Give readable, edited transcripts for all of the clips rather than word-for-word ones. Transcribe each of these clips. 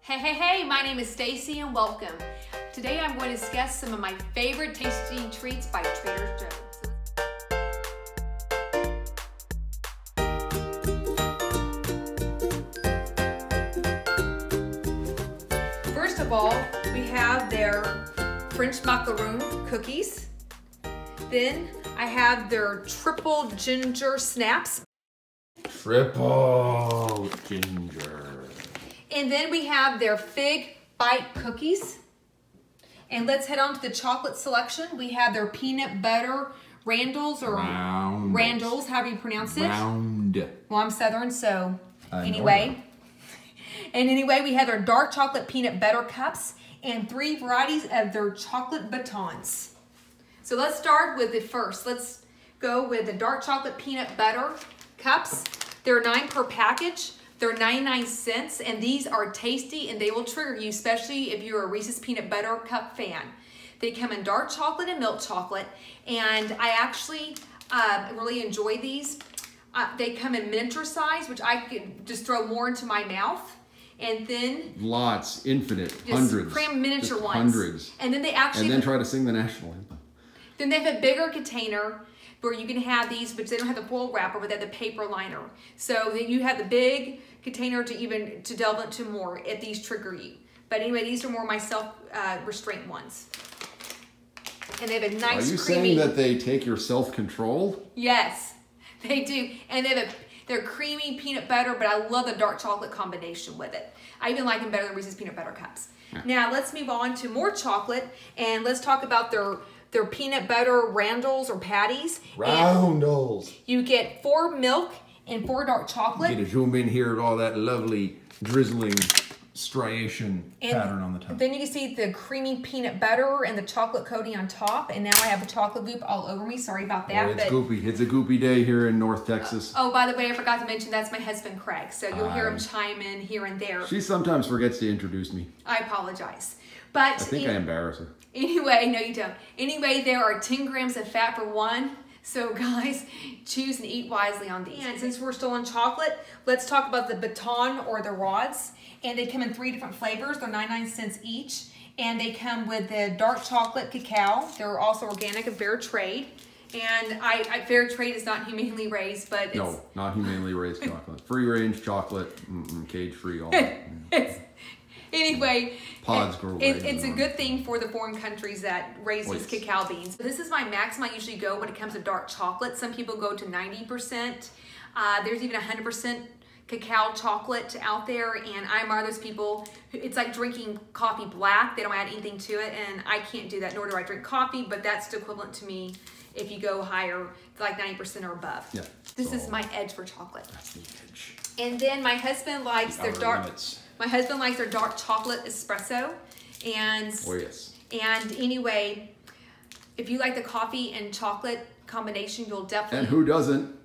Hey, my name is Stacy and welcome. Today I'm going to discuss some of my favorite tasty treats by Trader Joe's. First of all, we have their French macaroon cookies. Then I have their triple ginger snaps. Triple ginger. And then we have their fig bite cookies. And let's head on to the chocolate selection. We have their peanut butter Randalls or Randalls, however you pronounce it. Round. Well, I'm Southern, so anyway. And anyway, we have their dark chocolate peanut butter cups and 3 varieties of their chocolate batons. So let's start with the first. Let's go with the dark chocolate peanut butter cups. They're 9 per package. They're 99 cents, and these are tasty, and they will trigger you, especially if you're a Reese's Peanut Butter Cup fan. They come in dark chocolate and milk chocolate, and I actually really enjoy these. They come in miniature size, which I could just throw more into my mouth. And then lots, infinite, just hundreds. Cram miniature just ones. Hundreds. And then they actually... And then try to sing the national anthem. Then they have a bigger container where you can have these, which they don't have the foil wrapper, but they have the paper liner. So then you have the big container to delve into more if these trigger you. But anyway, these are more my self-restraint ones. And they have a nice, Are you creamy... saying that they take your self-control? Yes, they do. And they're creamy peanut butter, but I love the dark chocolate combination with it. I even like them better than Reese's Peanut Butter Cups. Yeah. Now let's move on to more chocolate, and let's talk about their peanut butter Randalls or patties. Roundals. You get 4 milk and 4 dark chocolate. You get to zoom in here at all that lovely drizzling striation pattern on the top. Then you can see the creamy peanut butter and the chocolate coating on top. And now I have a chocolate goop all over me. Sorry about that. Oh, it's goopy. It's a goopy day here in North Texas. Oh, by the way, I forgot to mention that's my husband, Craig. So you'll hear him chime in here and there. She sometimes forgets to introduce me. I apologize. But I think I embarrass her. Anyway, no you don't. Anyway, there are 10 grams of fat for one. So guys, choose and eat wisely on these. And since we're still on chocolate, let's talk about the baton or the rods. And they come in 3 different flavors. They're 99 cents each. And they come with the dark chocolate cacao. They're also organic and fair trade. And fair trade is not humanely raised, but it's... No, not humanely raised chocolate. Free range chocolate, cage free, all that. Anyway, pods grow it's a good thing for the foreign countries that raise these cacao beans. This is my maximum I usually go when it comes to dark chocolate. Some people go to 90%. There's even 100% cacao chocolate out there, and I'm one of those people, it's like drinking coffee black. They don't add anything to it, and I can't do that, nor do I drink coffee, but that's the equivalent to me if you go higher, like 90% or above. Yeah. This is my edge for chocolate. That's the edge. And then my husband likes their dark... My husband likes their dark chocolate espresso, and oh yes. And anyway, if you like the coffee and chocolate combination, you'll definitely. And who doesn't?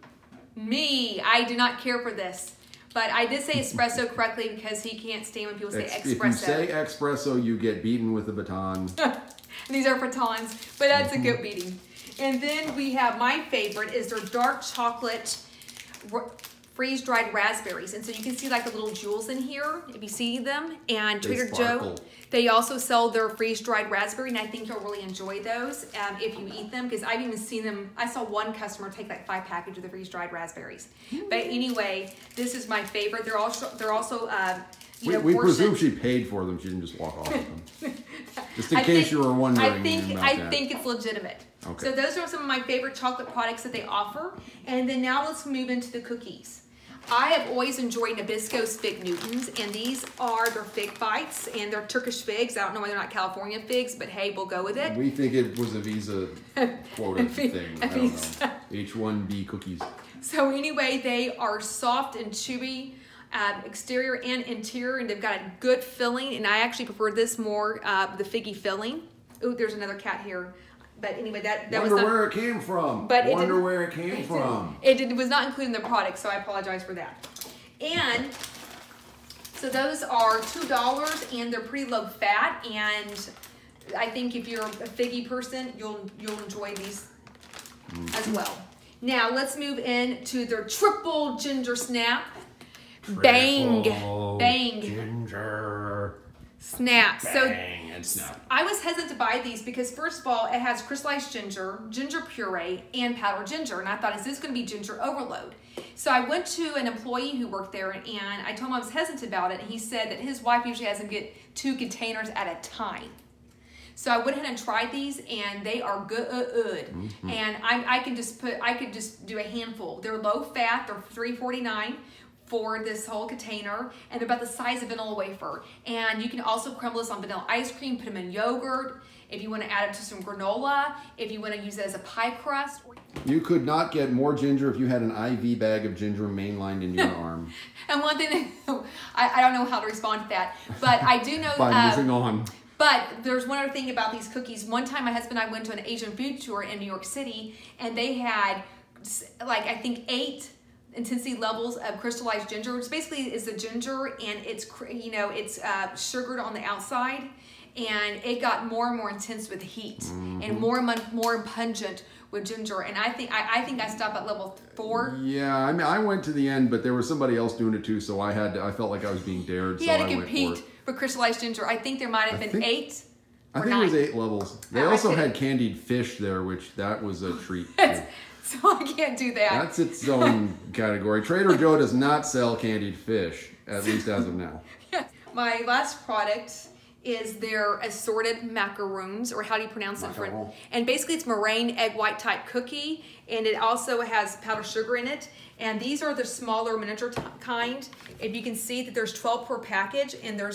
Me, I do not care for this, but I did say espresso correctly because he can't stand when people say espresso. If you say espresso, you get beaten with a baton. These are batons, but that's a good beating. And then we have my favorite is their dark chocolate freeze-dried raspberries. And so you can see like the little jewels in here, if you see them. And Trader Joe, they also sell their freeze-dried raspberry, and I think you'll really enjoy those if you eat them, because I've even seen them. I saw one customer take like 5 packages of the freeze-dried raspberries. But anyway, this is my favorite. They're also we presume she paid for them. She didn't just walk off with them. Just in case you were wondering. I think it's legitimate. Okay. So those are some of my favorite chocolate products that they offer. And then now let's move into the cookies. I have always enjoyed Nabisco's Fig Newtons, and these are their fig bites, and they're Turkish figs. I don't know why they're not California figs, but hey, we'll go with it. We think it was a Visa quota thing. I don't know. H-1B cookies. So anyway, they are soft and chewy, exterior and interior, and they've got a good filling, and I actually prefer this more, the figgy filling. Ooh, there's another cat here. But anyway, that was not... Wonder where it came from. But Wonder where it came from. It was not included in the product, so I apologize for that. And so those are $2, and they're pretty low fat. And I think if you're a figgy person, you'll enjoy these as well. Now let's move into their triple ginger snap. Bang! ginger. Snap. Bang, and snap. I was hesitant to buy these because first of all, it has crystallized ginger, ginger puree, and powdered ginger. And I thought, is this going to be ginger overload? So I went to an employee who worked there and I told him I was hesitant about it. And he said that his wife usually has him get 2 containers at a time. So I went ahead and tried these and they are good. Mm-hmm. And I could just do a handful. They're low fat, they're $3.49 for this whole container, and they're about the size of vanilla wafer. And you can also crumble this on vanilla ice cream, put them in yogurt, if you want to add it to some granola, if you want to use it as a pie crust. You could not get more ginger if you had an IV bag of ginger mainlined in your arm. And one thing, I don't know how to respond to that, but I do know... By moving on. But there's one other thing about these cookies. One time my husband and I went to an Asian food tour in New York City, and they had, like, I think 8 intensity levels of crystallized ginger, which basically is the ginger, and it's, you know, it's sugared on the outside, and it got more and more intense with heat, and more pungent with ginger. And I think I stopped at level 4. Yeah, I mean, I went to the end, but there was somebody else doing it too, so I felt like I was being dared. He had to compete for crystallized ginger. I think there might have been 8. I think 9. It was 8 levels. They also had candied fish there, which that was a treat. So I can't do that. That's its own category. Trader Joe does not sell candied fish, at least as of now. My last product is their assorted macaroons, or how do you pronounce it? And basically it's meringue egg white type cookie, and it also has powdered sugar in it. And these are the smaller miniature kind. If you can see that there's 12 per package, and they're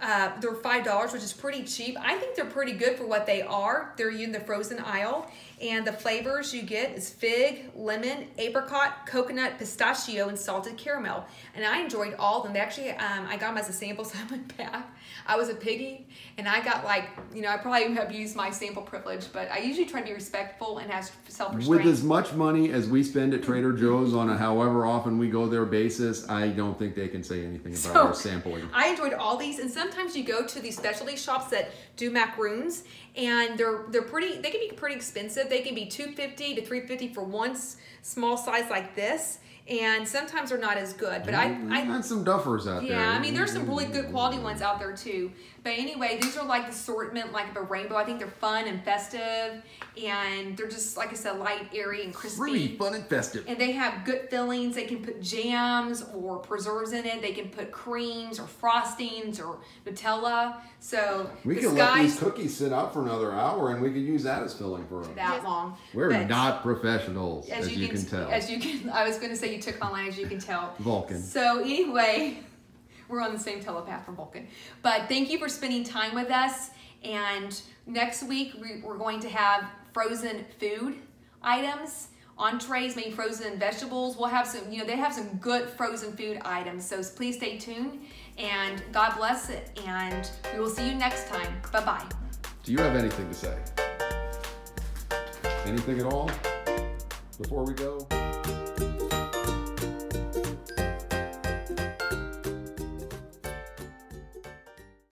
$5, which is pretty cheap. I think they're pretty good for what they are. They're in the frozen aisle, and the flavors you get is fig, lemon, apricot, coconut, pistachio, and salted caramel. And I enjoyed all of them. They actually, I got them as a sample, so I went back. I was a piggy, and I got, like, you know, I probably have used my sample privilege, but I usually try to be respectful and have self-restraint. With as much money as we spend at Trader Joe's on a however often we go there basis, I don't think they can say anything about our sampling. I enjoyed all these, and sometimes you go to these specialty shops that do macaroons, and they're pretty. They can be pretty expensive. They can be $2.50 to $3.50 for one small size like this, and sometimes they're not as good. But I had some duffers out there. Yeah, I mean, there's some really good quality ones out there too. But anyway, these are like assortment, like a rainbow. I think they're fun and festive, and they're just, like I said, light, airy, and crispy. Really fun and festive. And they have good fillings. They can put jams or preserves in it. They can put creams or frostings or Nutella. So we can let these cookies sit out for another hour, and we could use that as filling for them. That long. We're not professionals, as you can tell. I was going to say you took my line, as you can tell. Vulcan. So anyway, we're on the same telepath for Vulcan. But thank you for spending time with us. And next week, we're going to have frozen food items, entrees, maybe frozen vegetables. We'll have some, you know, they have some good frozen food items. So please stay tuned, and God bless it. And we will see you next time. Bye-bye. Do you have anything to say? Anything at all before we go?